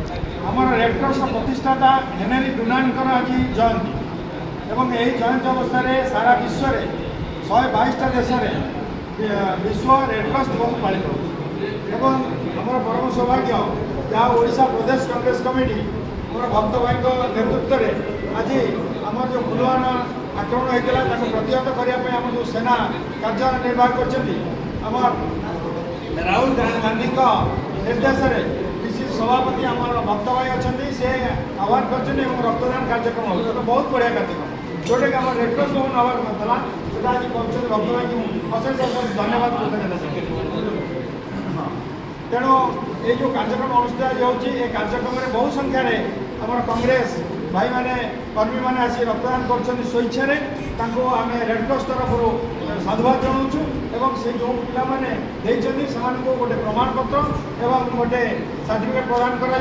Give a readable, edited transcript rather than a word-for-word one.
आमर Red Cross प्रतिष्ठाता Henry डुनान्टर आज जयंती एवं यही जयंती अवस्था सारा विश्व में 122टा देश विश्व रेडक्रॉस दिवस पालित एवं आमर परम सौभाग्य जहाँ ओडिशा प्रदेश कांग्रेस कमिटी आम भक्त भाई नेतृत्व में आज आम जो पुलवामा आक्रमण होता है प्रतिहत करने आम जो सेना कार्य निर्वाह कर राहुल गांधी निर्देश में सभापति आम भक्त भाई अच्छा से आह्वान कर रक्तदान कार्यक्रम हो तो बहुत बढ़िया कार्यक्रम जोटा कि आम रेडक्रॉस भवन आह्वान करता है आज कर भक्त भाई को अशेष अशेष धन्यवाद तेणु ये जो कार्यक्रम अनुष्ठित होती कार्यक्रम में बहु संख्यार आम कांग्रेस भाई मैंने कर्मी मैंने आसी रक्तदान कर स्वेच्छा आम रेडक्रॉस तरफ साधुवाद जनाऊँ एवं से जो पिला माने गोटे प्रमाणपत्र एवं गोटे सर्टिफिकेट प्रदान करा